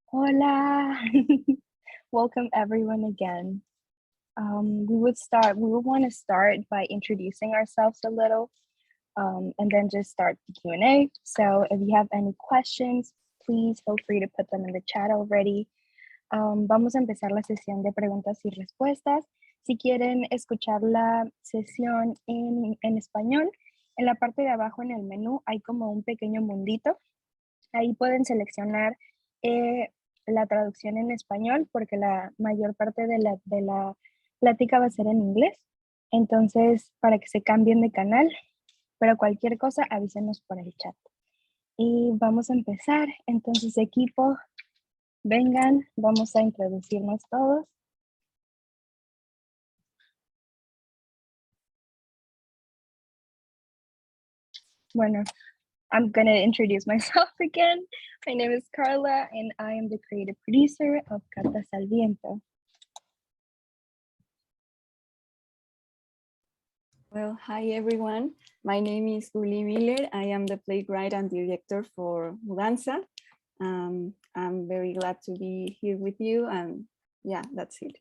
Hola. Welcome everyone again. We would want to start by introducing ourselves a little, and then just start the Q&A. So if you have any questions, please feel free to put them in the chat already. Vamos a empezar la sesión de preguntas y respuestas. Si quieren escuchar la sesión en español, en la parte de abajo en el menú hay como un pequeño mundito. Ahí pueden seleccionar la traducción en español porque la mayor parte de la plática va a ser en inglés. Entonces, para que se cambien de canal, pero cualquier cosa avísenos por el chat. Y vamos a empezar. Entonces, equipo, vengan, vamos a introducirnos todos. Bueno, I'm going to introduce myself again. My name is Carla, and I am the creative producer of Cartas al Viento. Well, hi everyone. My name is Gully Miller. I am the playwright and director for Mudanza. I'm very glad to be here with you, and yeah, that's it.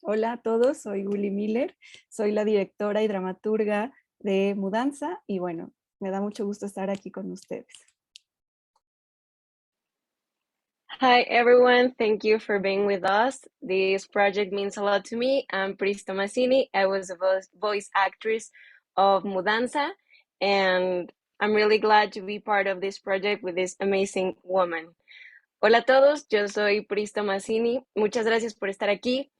Hola a todos, soy Gully Miller. Soy la directora y dramaturga de Mudanza y bueno, me da mucho gusto estar aquí con ustedes. Hi everyone, thank you for being with us. This project means a lot to me. I'm Pris Thomassiny. I was a voice actress of Mudanza, and I'm really glad to be part of this project with this amazing woman. Hola a todos, yo soy Pris Thomassiny. Muchas gracias por estar aquí,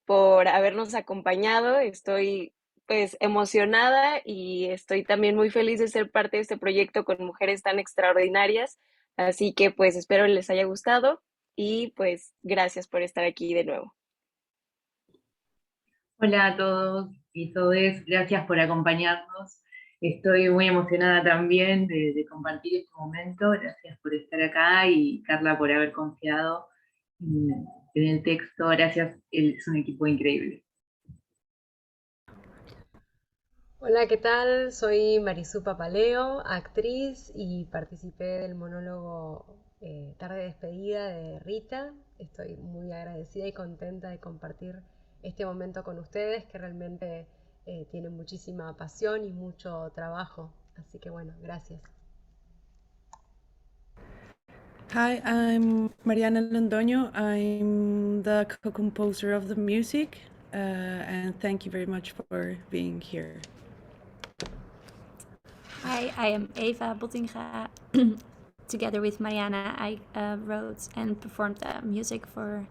por habernos acompañado. Estoy pues emocionada y estoy también muy feliz de ser parte de este proyecto con mujeres tan extraordinarias. Así que pues espero les haya gustado y pues gracias por estar aquí de nuevo. Hola a todos y todes, gracias por acompañarnos. Estoy muy emocionada también de compartir este momento. Gracias por estar acá y Carla por haber confiado en el texto. Gracias, es un equipo increíble. Hola, ¿qué tal? Soy Marisú Papaleo, actriz y participé del monólogo Tarde de Despedida de Rita. Estoy muy agradecida y contenta de compartir este momento con ustedes que realmente tienen muchísima pasión y mucho trabajo. Así que bueno, gracias. Hi, I'm Mariana Londoño. I'm the co-composer of the music, and thank you very much for being here. Hi, I am Eva Bottinga. Together with Mariana, I wrote and performed the music for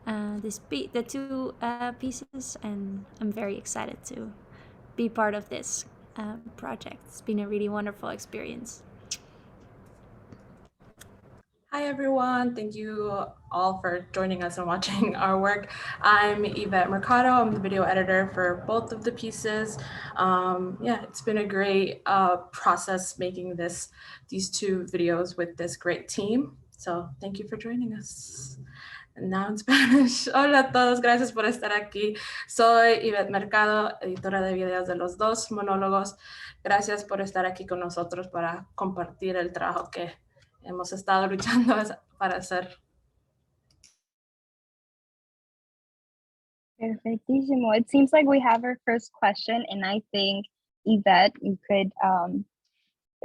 the two pieces, and I'm very excited to be part of this project. It's been a really wonderful experience. Hi everyone, thank you all for joining us and watching our work. I'm Ivette Mercado, I'm the video editor for both of the pieces. Yeah, it's been a great process making these two videos with this great team. So thank you for joining us. And now in Spanish. Hola a todos, gracias por estar aquí. Soy Ivette Mercado, editora de videos de los dos monólogos. Gracias por estar aquí con nosotros para compartir el trabajo que hemos estado luchando para hacer. Perfectísimo. It seems like we have our first question, and I think, Yvette, you could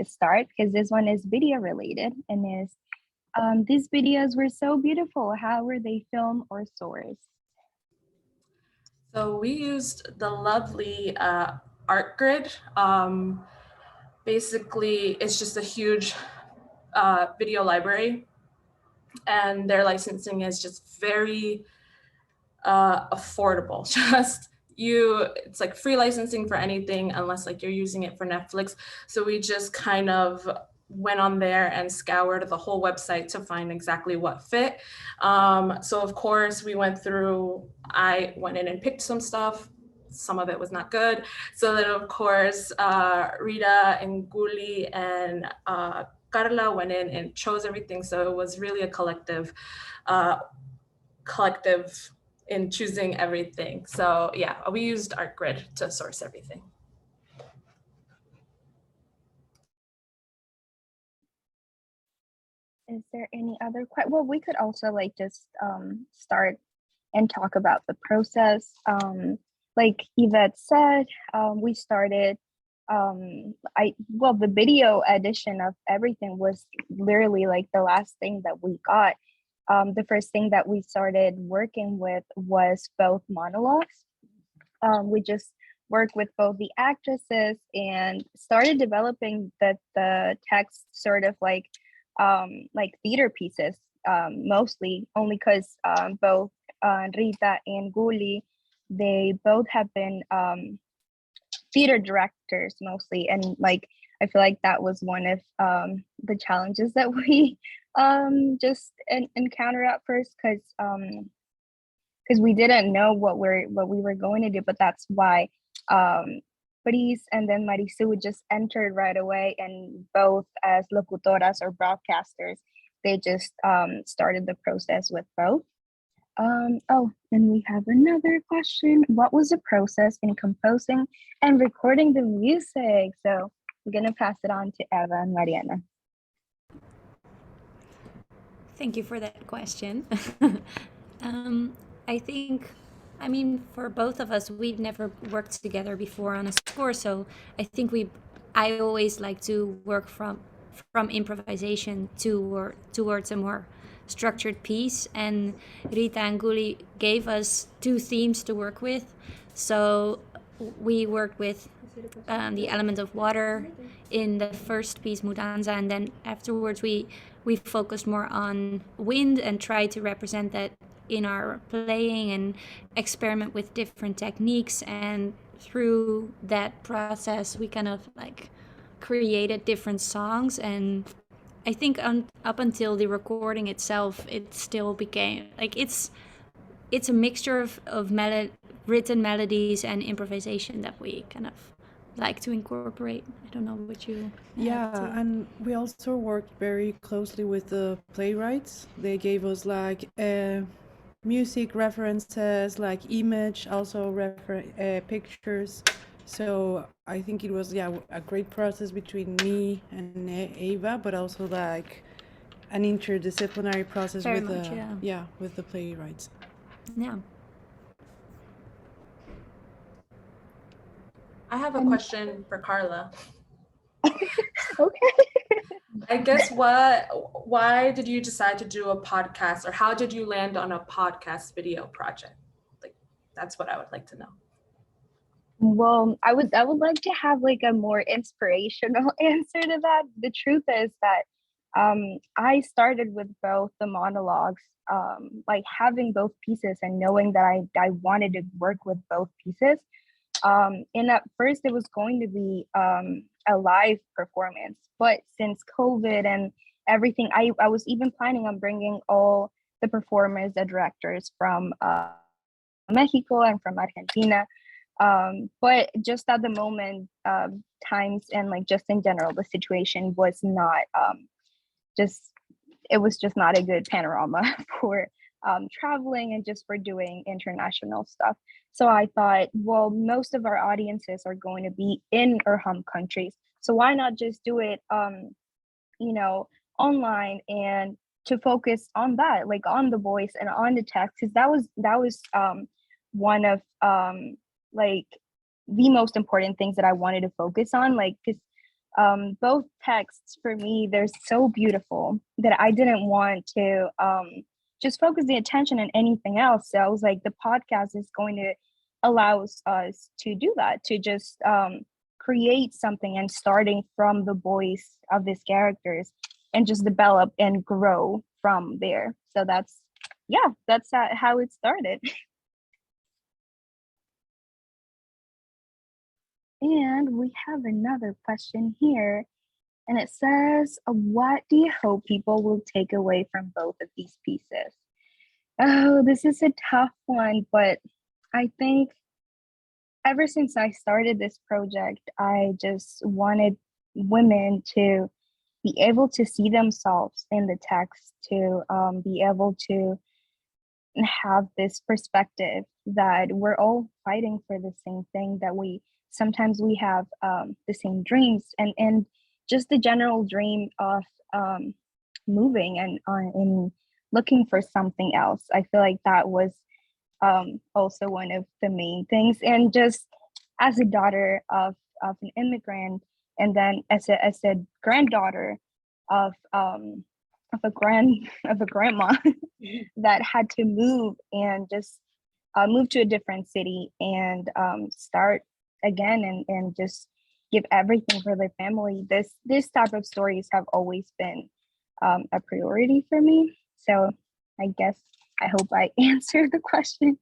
start because this one is video related, and is these videos were so beautiful. How were they filmed or sourced? So we used the lovely art grid. Basically, it's just a huge video library, and their licensing is just very affordable. It's like free licensing for anything unless like you're using it for Netflix. So we just kind of went on there and scoured the whole website to find exactly what fit. So of course I went in and picked some stuff. Some of it was not good. So then of course, Rita and Gully and Carla went in and chose everything. So it was really a collective in choosing everything. So yeah, we used ArtGrid to source everything. Is there any other well, we could also like just start and talk about the process. Like Ivette said, we started the video edition of everything was literally like the last thing that we got. The first thing that we started working with was both monologues. We just worked with both the actresses and started developing the text sort of like theater pieces, mostly only because both Rita and Gully, they both have been theater directors mostly, and like I feel like that was one of the challenges that we just encountered at first, because we didn't know what we were going to do, but that's why Pris and then Marisú just entered right away, and both as locutoras or broadcasters, they just started the process with both. Oh, and we have another question. What was the process in composing and recording the music? So I'm gonna pass it on to Eva and Mariana. Thank you for that question. I think, I mean, for both of us, we've never worked together before on a score, so I think I always like to work from improvisation towards a more structured piece, and Rita and Gully gave us 2 themes to work with. So we worked with the element of water in the first piece, Mudanza, and then afterwards we focused more on wind and tried to represent that in our playing and experiment with different techniques. And through that process, we kind of like created different songs. And I think up until the recording itself, it still became like it's a mixture of written melodies and improvisation that we kind of like to incorporate. I don't know what you and we also worked very closely with the playwrights. They gave us like music references, like image, also pictures. So I think it was a great process between me and Eva, but also like an interdisciplinary process Very with much, with the playwrights. Yeah. I have a question for Carla. Okay. I guess why did you decide to do a podcast, or how did you land on a podcast video project? Like, that's what I would like to know. Well, I would like to have like a more inspirational answer to that. The truth is that I started with both the monologues, like having both pieces and knowing that I wanted to work with both pieces. And at first it was going to be a live performance, but since COVID and everything, I was even planning on bringing all the performers, the directors from Mexico and from Argentina. But just at the moment, times and like just in general, the situation was not it was just not a good panorama for traveling and just for doing international stuff. So I thought, well, most of our audiences are going to be in our home countries, so why not just do it online, and to focus on that, like on the voice and on the text, because that was one of like the most important things that I wanted to focus on, like because both texts for me, they're so beautiful that I didn't want to just focus the attention on anything else. So I was like, the podcast is going to allow us to do that, to just create something and starting from the voice of these characters and just develop and grow from there. So that's how it started. And we have another question here, and it says, what do you hope people will take away from both of these pieces? Oh, this is a tough one, but I think ever since I started this project, I just wanted women to be able to see themselves in the text, to be able to have this perspective that we're all fighting for the same thing, that sometimes we have the same dreams, and just the general dream of moving and looking for something else. I feel like that was also one of the main things. And just as a daughter of an immigrant, and then as a granddaughter of a grandma that had to move and just move to a different city and start again and just give everything for their family. This type of stories have always been a priority for me. So I guess I hope I answered the question.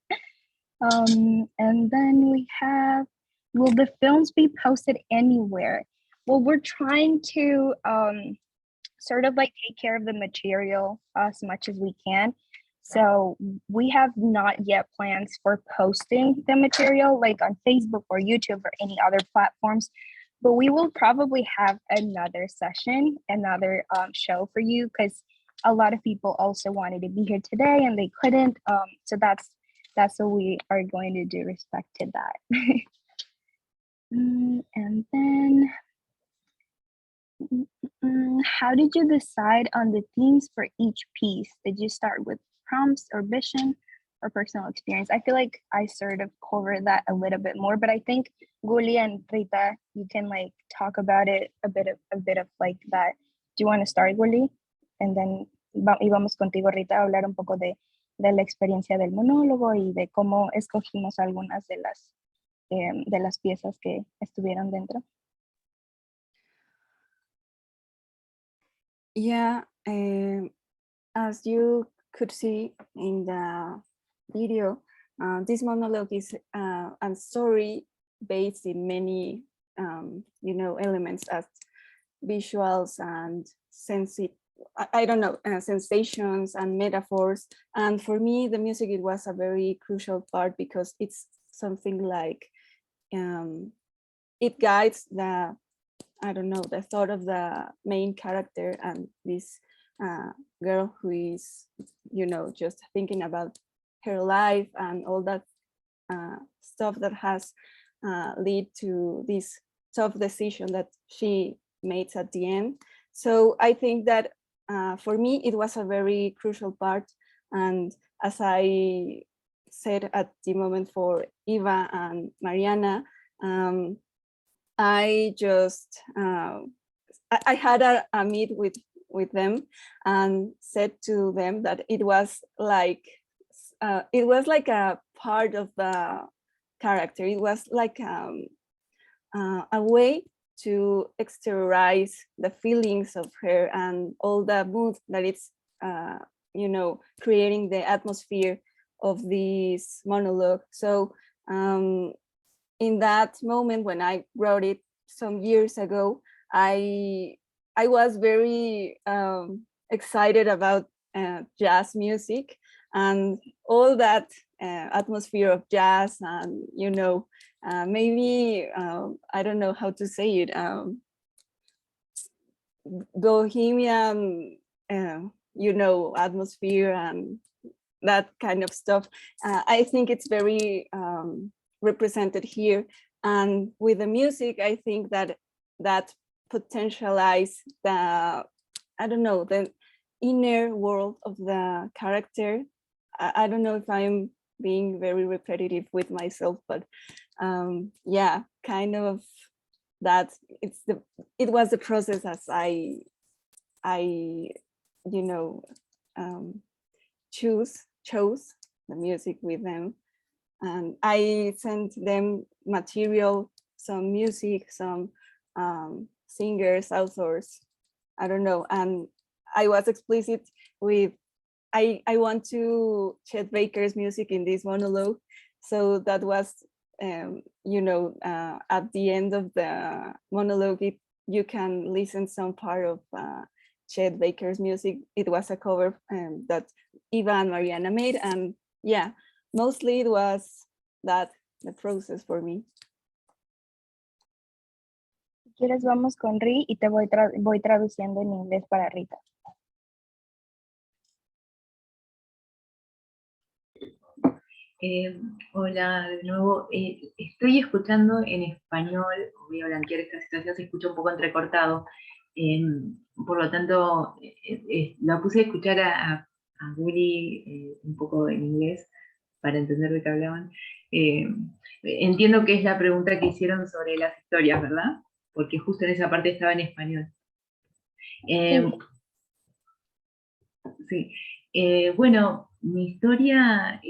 And then we have, will the films be posted anywhere? Well, we're trying to sort of like take care of the material as much as we can. So we have not yet plans for posting the material like on Facebook or YouTube or any other platforms, but we will probably have another session, another show for you, because a lot of people also wanted to be here today and they couldn't. So that's what we are going to do respect to that. And then, how did you decide on the themes for each piece? Did you start with prompts or vision or personal experience? I feel like I sort of covered that a little bit more, but I think Gully and Rita, you can like talk about it a bit of like that. Do you want to start, Gully? And then íbamos contigo, Rita, a hablar un poco de la experiencia del monólogo y de cómo escogimos algunas de las piezas que estuvieron dentro. Yeah, as you could see in the video, this monologue is a story based in many, elements as visuals and sensations and metaphors. And for me, the music, it was a very crucial part because it's something like, it guides the thought of the main character and this girl who is, just thinking about her life and all that stuff that has lead to this tough decision that she made at the end. So I think that for me, it was a very crucial part. And as I said at the moment for Eva and Mariana, I just I had a meet with them and said to them that it was like a part of the character. It was like a way to exteriorize the feelings of her and all the mood that it's creating the atmosphere of this monologue. So in that moment when I wrote it some years ago, I was very excited about jazz music and all that atmosphere of jazz and maybe I don't know how to say it, bohemian atmosphere and that kind of stuff. I think it's very represented here, and with the music I think that potentialize the inner world of the character. I don't know if I'm being very repetitive with myself, but yeah, kind of that it was the process as I chose the music with them. And I sent them material, some music, some singers, authors, I don't know. And I was explicit with, I want to Chet Baker's music in this monologue. So that was, at the end of the monologue, you can listen some part of Chet Baker's music. It was a cover that Eva and Mariana made. And yeah, mostly it was that the process for me. Si quieres vamos con Ri y te voy traduciendo en inglés para Rita. Hola de nuevo, estoy escuchando en español, voy a blanquear esta situación, se escucha un poco entrecortado. por lo tanto, la puse a escuchar a Gully un poco en inglés para entender de qué hablaban. Entiendo que es la pregunta que hicieron sobre las historias, ¿verdad? Porque justo en esa parte estaba en español. Sí. Bueno, mi historia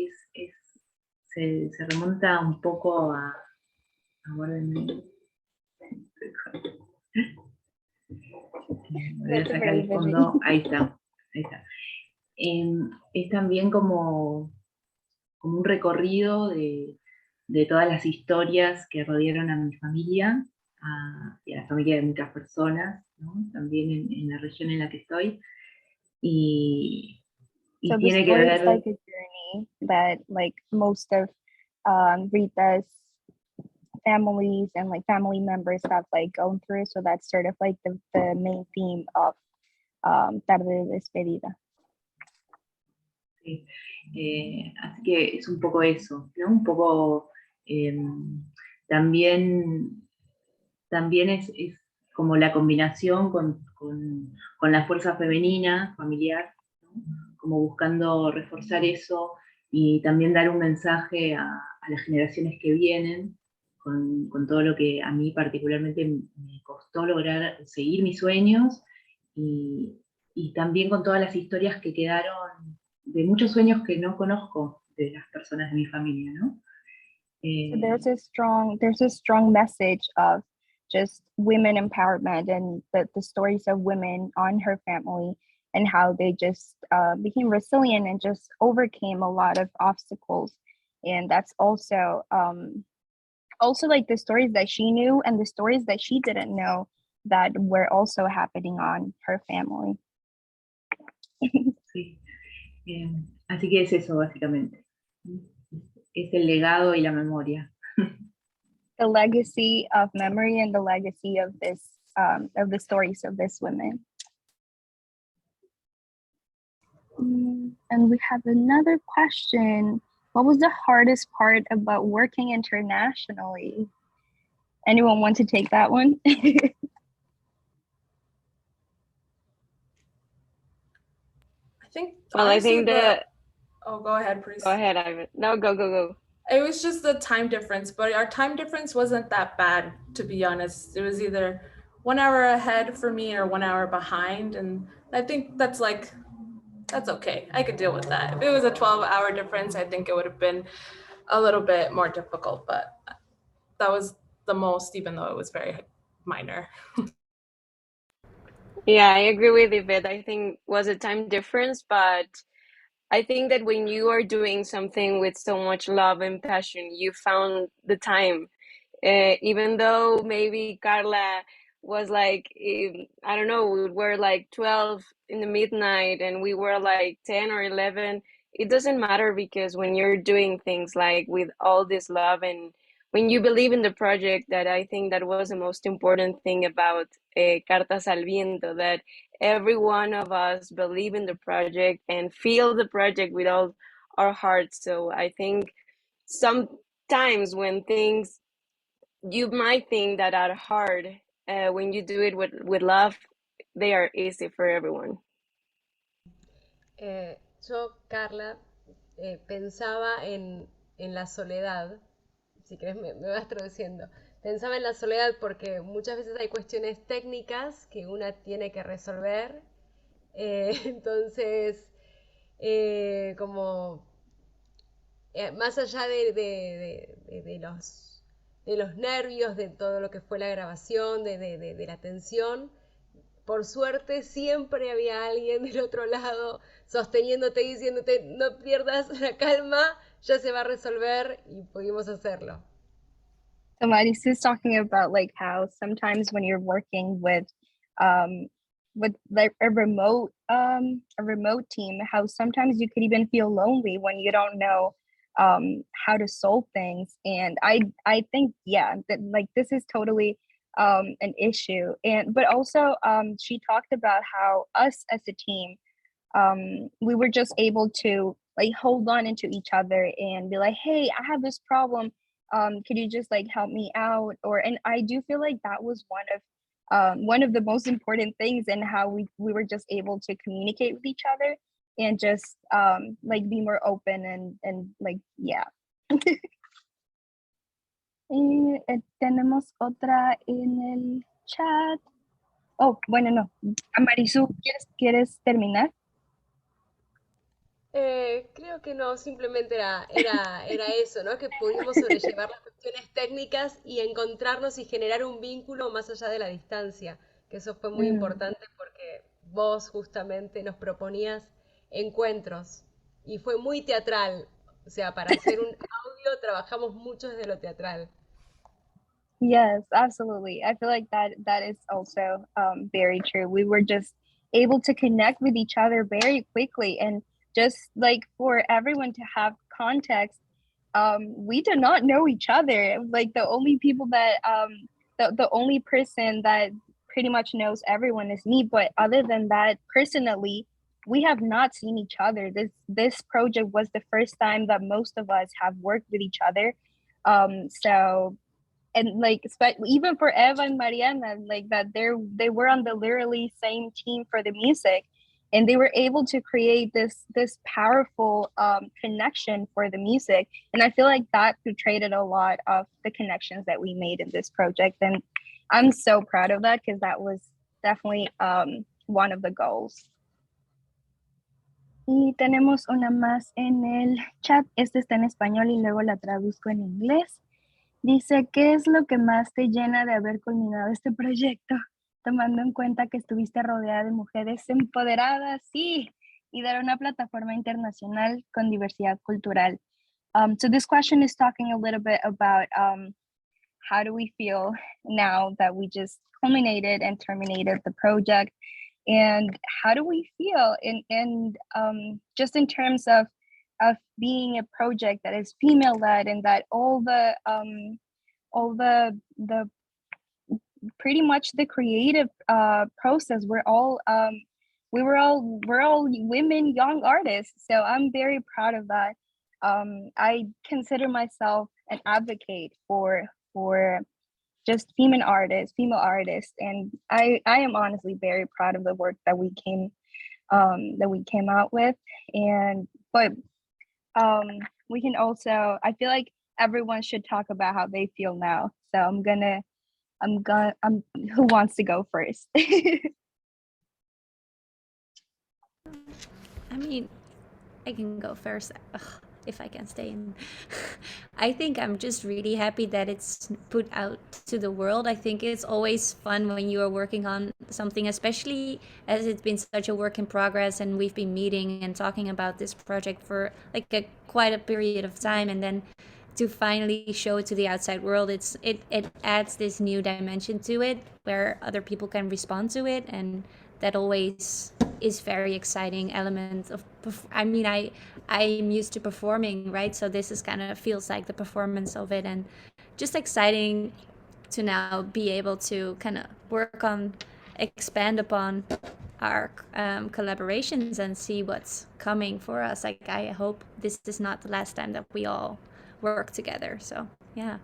se remonta un poco aguárdenme. Voy a sacar el fondo. Ahí está. Es también como un recorrido de todas las historias que rodearon a mi familia y a la familia de muchas personas, ¿no? También en la región en la que estoy. Y So the tiene que story ver... is like a journey that like most of Rita's families and like family members have like gone through. So that's sort of like the main theme of Tarde de Despedida. Sí. Así que es un poco eso, ¿no? Un poco también es como la combinación con la fuerza femenina, familiar, ¿no? Como buscando reforzar eso y también dar un mensaje a las generaciones que vienen, con todo lo que a mí particularmente me costó lograr seguir mis sueños y también con todas las historias que quedaron de muchos sueños que no conozco de las personas de mi familia, ¿no? So there's a strong message of just women empowerment and the stories of women on her family and how they just became resilient and just overcame a lot of obstacles. And that's also like the stories that she knew and the stories that she didn't know that were also happening on her family. Sí. Así que es eso básicamente. Es el legado y la memoria. The legacy of memory and the legacy of this of the stories of this women. And we have another question. What was the hardest part about working internationally? Anyone want to take that one? I think oh, go ahead, please. Go ahead, Ivette. No, go. It was just the time difference, but our time difference wasn't that bad, to be honest. It was either 1 hour ahead for me or 1 hour behind, and I think that's okay. I could deal with that. If it was a 12-hour difference, I think it would have been a little bit more difficult, but that was the most, even though it was very minor. Yeah, I agree with Ivette. I think was a time difference, but I think that when you are doing something with so much love and passion, you found the time. Even though maybe Carla was like, I don't know, we were like 12 in the midnight and we were like 10 or 11. It doesn't matter because when you're doing things like with all this love and when you believe in the project, that I think that was the most important thing about Cartas al Viento, that every one of us believe in the project and feel the project with all our hearts. So I think sometimes when things you might think that are hard, when you do it with love, they are easy for everyone. Yo, Carla, pensaba en la soledad. Si querés me vas traduciendo. Pensaba en la soledad porque muchas veces hay cuestiones técnicas que una tiene que resolver. Entonces, como más allá de los nervios, de todo lo que fue la grabación, de la tensión, por suerte siempre había alguien del otro lado sosteniéndote y diciéndote no pierdas la calma, ya se va a resolver, y pudimos hacerlo. So Marisú's talking about like how sometimes when you're working with like a remote team, how sometimes you could even feel lonely when you don't know how to solve things. And I think that like this is totally an issue. But also she talked about how us as a team, we were just able to like hold on into each other and be like, hey, I have this problem, could you just like help me out? And I do feel like that was one of one of the most important things, and how we were just able to communicate with each other and just like be more open and like, yeah. Tenemos otra en el chat. Oh, bueno, no. Marisú, ¿quieres terminar? Creo que no, simplemente era eso, ¿no? Que pudimos sobrellevar las cuestiones técnicas y encontrarnos y generar un vínculo más allá de la distancia, que eso fue muy importante porque vos justamente nos proponías encuentros y fue muy teatral, o sea, para hacer un audio trabajamos mucho desde lo teatral. Yes, absolutely. I feel like that is also very true. We were just able to connect with each other very quickly, and just like for everyone to have context, we do not know each other. Like the only people that the only person that pretty much knows everyone is me. But other than that, personally, we have not seen each other. This project was the first time that most of us have worked with each other. So, and like even for Eva and Mariana, like that they were on the literally same team for the music, and they were able to create this powerful connection for the music. And I feel like that portrayed a lot of the connections that we made in this project, and I'm so proud of that because that was definitely one of the goals. Y tenemos una más en el chat. Esta está en español y luego la traduzco en inglés. Dice, ¿qué es lo que más te llena de haber culminado este proyecto? Tomando en cuenta que estuviste rodeada de mujeres empoderadas, sí, y dar una plataforma internacional con diversidad cultural. So this question is talking a little bit about how do we feel now that we just culminated and terminated the project, and how do we feel in just in terms of being a project that is female led, and that all the pretty much the creative process, we're all women, young artists. So I'm very proud of that. I consider myself an advocate for just female artists, and I am honestly very proud of the work that we came out with. And but we can also, I feel like everyone should talk about how they feel now. So I'm who wants to go first? I mean, I can go first. Ugh, if I can stay in. I think I'm just really happy that it's put out to the world. I think it's always fun when you are working on something, especially as it's been such a work in progress, and we've been meeting and talking about this project for like quite a period of time, and then to finally show it to the outside world, it adds this new dimension to it where other people can respond to it, and that always is very exciting element of. I mean, I'm used to performing, right? So this is kind of feels like the performance of it, and just exciting to now be able to kind of work on, expand upon our collaborations and see what's coming for us. Like, I hope this is not the last time that we all work together. So yeah.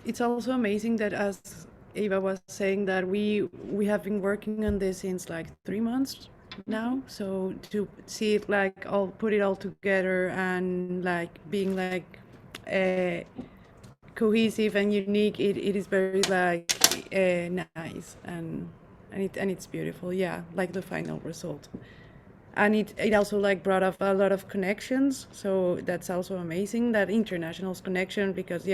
It's also amazing that, as Eva was saying, that we have been working on this since like 3 months now. So to see it like all put it all together and like being like cohesive and unique, it is very like nice and it's beautiful. Yeah, like the final result. And it also like brought up a lot of connections, so that's also amazing, that international connection, because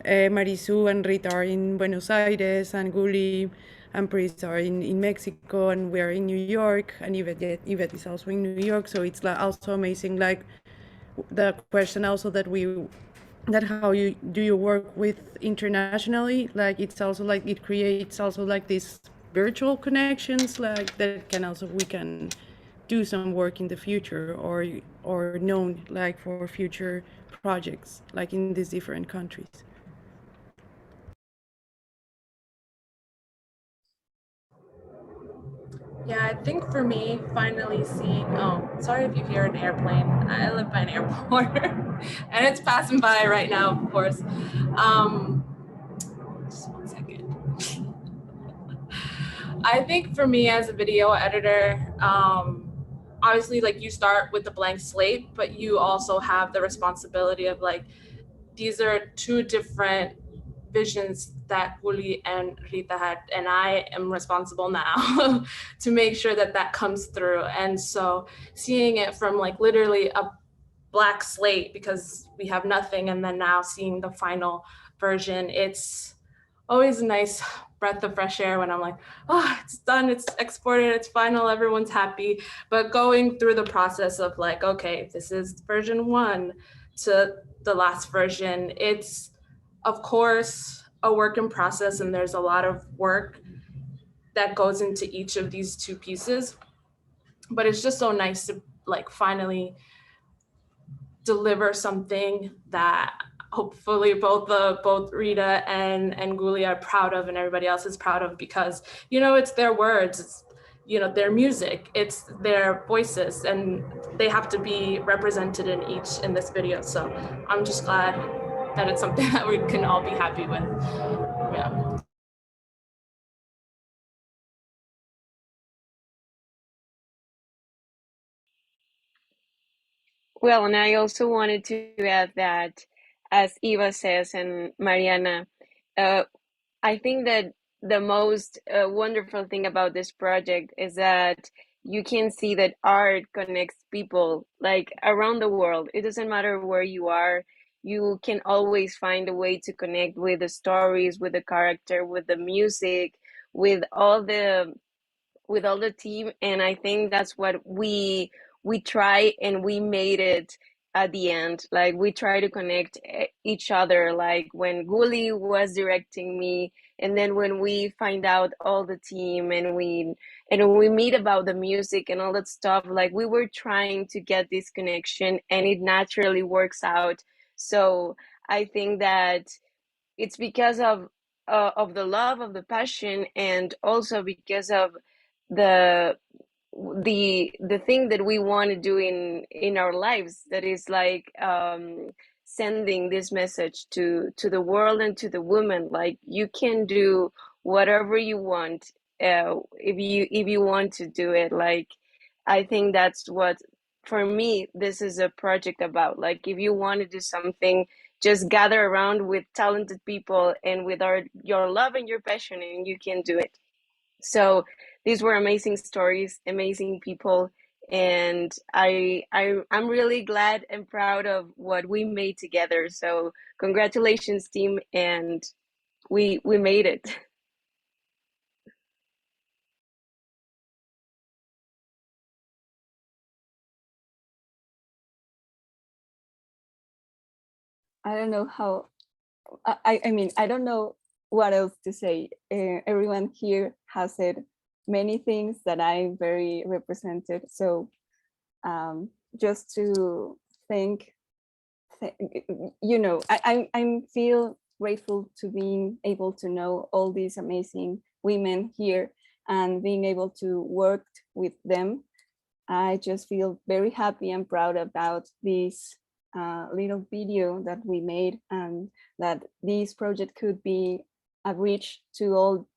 Marisú and Rita are in Buenos Aires, and Gully and Pris are in Mexico, and we're in New York, and Ivette is also in New York. So it's like also amazing, like the question also that how do you work with internationally, like it's also like it creates also like these virtual connections, like that we can do some work in the future, or known like for future projects like in these different countries. Yeah, I think for me, finally seeing, oh, sorry if you hear an airplane. I live by an airport and it's passing by right now, of course. Just one second. I think for me as a video editor, obviously like you start with the blank slate, but you also have the responsibility of like, these are two different visions that Gully and Rita had, and I am responsible now to make sure that that comes through. And so seeing it from like literally a blank slate, because we have nothing, and then now seeing the final version, it's always a nice breath of fresh air when I'm like, oh, it's done, it's exported, it's final, everyone's happy. But going through the process of like, okay, this is version 1 to the last version, it's of course a work in process, and there's a lot of work that goes into each of these two pieces. But it's just so nice to like finally deliver something that hopefully both Rita and Gully are proud of, and everybody else is proud of, because you know it's their words, it's their music, it's their voices, and they have to be represented in this video. So I'm just glad that it's something that we can all be happy with. Yeah. Well, and I also wanted to add that, as Eva says and Mariana, uh, I think that the most wonderful thing about this project is that you can see that art connects people like around the world. It doesn't matter where you are, you can always find a way to connect with the stories, with the character, with the music, with all the team. And I think that's what we try, and we made it at the end. Like we try to connect each other, like when Gully was directing me, and then when we find out all the team, and we meet about the music and all that stuff, like we were trying to get this connection, and it naturally works out. So I think that it's because of the love, of the passion, and also because of the the thing that we want to do in our lives, that is like sending this message to the world and to the women, like you can do whatever you want, if you want to do it. Like I think that's what, for me, this is a project about. Like if you want to do something, just gather around with talented people and with your love and your passion, and you can do it. So these were amazing stories, amazing people, and I'm really glad and proud of what we made together. So congratulations, team, and we made it. I don't know how, I mean, I don't know what else to say. Everyone here has said many things that I very represented. So just to think, I feel grateful to being able to know all these amazing women here and being able to work with them. I just feel very happy and proud about this little video that we made, and that this project could be a bridge to all,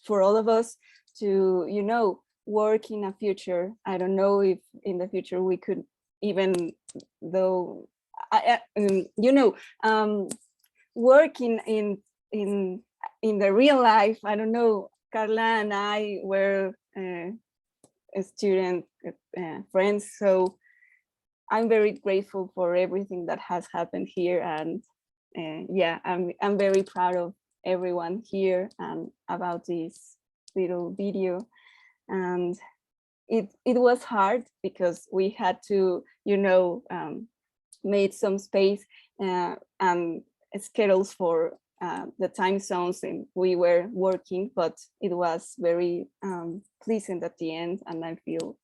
for all of us to, work in a future. I don't know if in the future we could, even though, working in the real life. I don't know, Carla and I were student friends, so I'm very grateful for everything that has happened here. And yeah, I'm very proud of everyone here and about this little video. And it was hard because we had to made some space and schedules for the time zones, and we were working, but it was very pleasant at the end, and I feel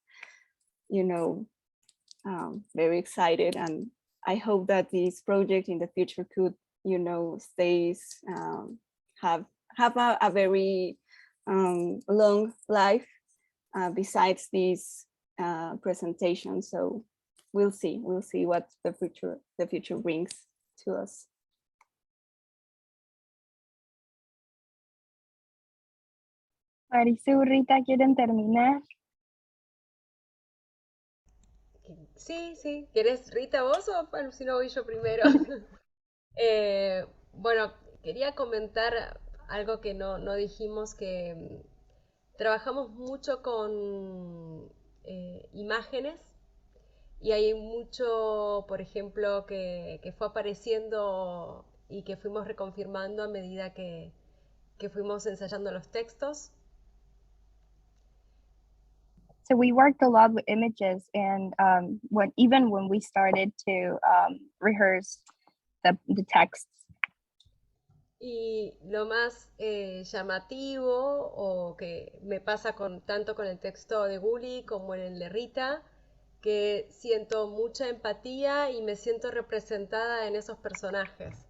very excited. And I hope that this project in the future could stays have a very long life, besides this presentation. So we'll see what the future brings to us. Marisú, Rita, ¿quieren terminar? Sí. ¿Querés, Rita, vos o bueno, si no voy yo primero? Bueno, quería comentar algo que no dijimos, que trabajamos mucho con imágenes y hay mucho, por ejemplo, que fue apareciendo y que fuimos reconfirmando a medida que fuimos ensayando los textos. So we worked a lot with images, and even when we started to rehearse the texts. Y lo más llamativo, o que me pasa tanto con el texto de Gully como en el de Rita, que siento mucha empatía y me siento representada en esos personajes.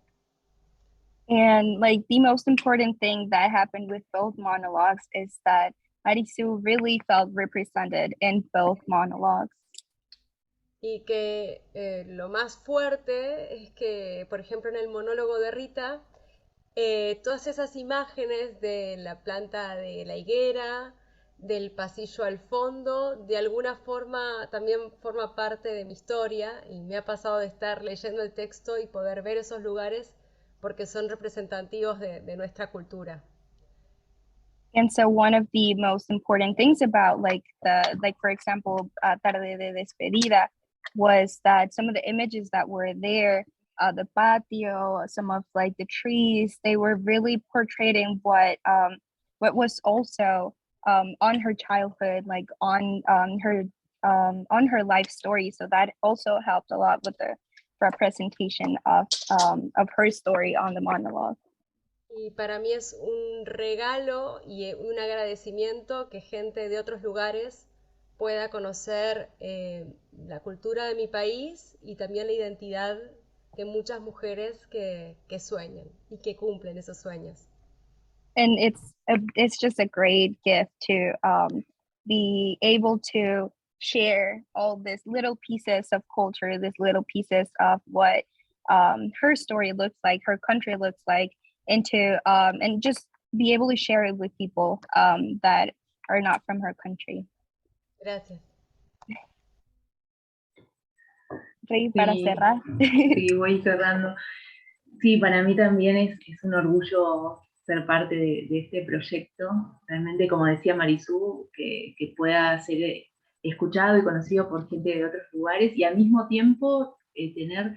And like the most important thing that happened with both monologues is that Marisú really felt represented in both monologues. Y que lo más fuerte es que, por ejemplo, en el monólogo de Rita, todas esas imágenes de la planta de la higuera, del pasillo al fondo, de alguna forma también forma parte de mi historia, y me ha pasado de estar leyendo el texto y poder ver esos lugares porque son representativos de nuestra cultura. And so one of the most important things about for example, Tarde de Despedida, was that some of the images that were there, the patio, some of like the trees, they were really portraying what was also on her childhood, like on her life story. So that also helped a lot with the representation of her story on the monologue. Y para mí es un regalo y un agradecimiento que gente de otros lugares pueda conocer la cultura de mi país y también la identidad de muchas mujeres que sueñan y que cumplen esos sueños. And it's just a great gift to be able to share all these little pieces of culture, these little pieces of what her story looks like, her country looks like, and just be able to share it with people that are not from her country. Gracias. Rey, para cerrar. Sí, voy cerrando. Sí, para mí también es un orgullo ser parte de este proyecto. Realmente, como decía Marisú, que pueda ser escuchado y conocido por gente de otros lugares, y al mismo tiempo tener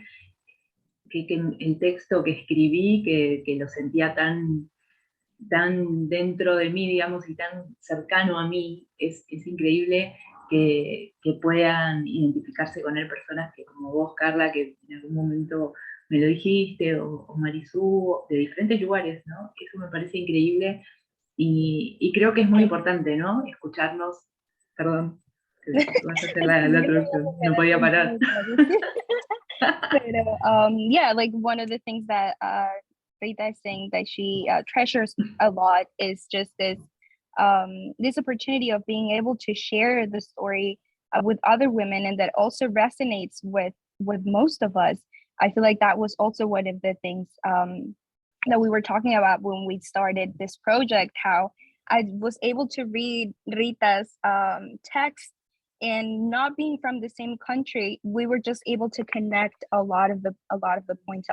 que el texto que escribí, que lo sentía tan dentro de mí, digamos, y tan cercano a mí, es increíble que puedan identificarse con él personas que, como vos, Carla, que en algún momento me lo dijiste, o Marisú, de diferentes lugares, ¿no? Eso me parece increíble, y creo que es muy importante, ¿no? Escucharnos. Perdón, vas a hacer la traducción, no podía parar. But yeah, like one of the things that Rita is saying that she treasures a lot is just this opportunity of being able to share the story with other women, and that also resonates with most of us. I feel like that was also one of the things that we were talking about when we started this project, how I was able to read Rita's text, and not being from the same country, we were just able to connect a lot of the points,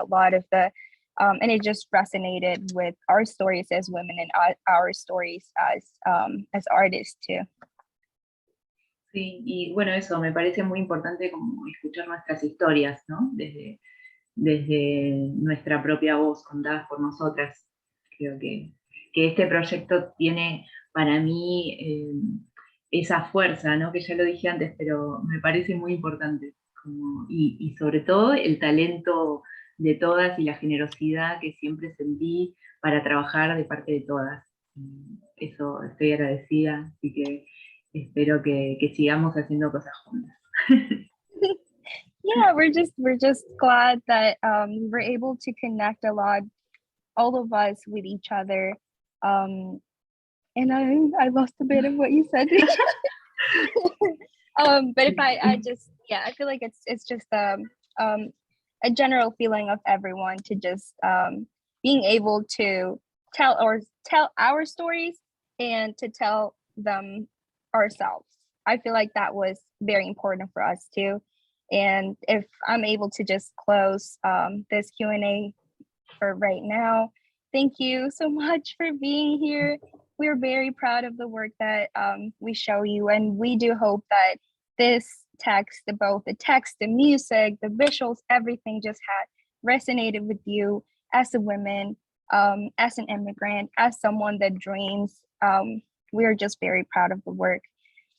and it just resonated with our stories as women and our stories as artists too. Sí, y bueno, eso me parece muy importante, como escuchar nuestras historias, ¿no? Desde nuestra propia voz, contadas por nosotras. Creo que este proyecto tiene para mí esa fuerza, ¿no? Que ya lo dije antes, pero me parece muy importante. Y sobre todo el talento de todas y la generosidad que siempre sentí para trabajar de parte de todas. Eso estoy agradecida, así que espero que sigamos haciendo cosas juntas. Yeah, we're just glad that we were able to connect a lot, all of us, with each other. And I lost a bit of what you said. But if I just, yeah, I feel like it's just a general feeling of everyone to just being able to tell our stories and to tell them ourselves. I feel like that was very important for us too. And if I'm able to just close this Q&A for right now, thank you so much for being here. We're very proud of the work that we show you, and we do hope that this text, both the text, the music, the visuals, everything just had resonated with you as a woman, as an immigrant, as someone that dreams. We're just very proud of the work.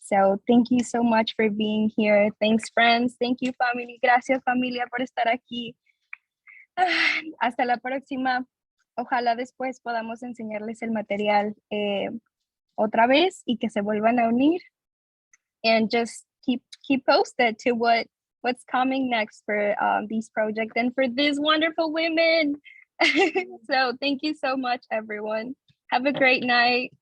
So thank you so much for being here. Thanks, friends. Thank you, family. Gracias, familia, por estar aquí. Hasta la próxima. Ojalá después podamos enseñarles el material otra vez y que se vuelvan a unir. And just keep posted to what's coming next for these projects and for these wonderful women. So thank you so much, everyone. Have a great night.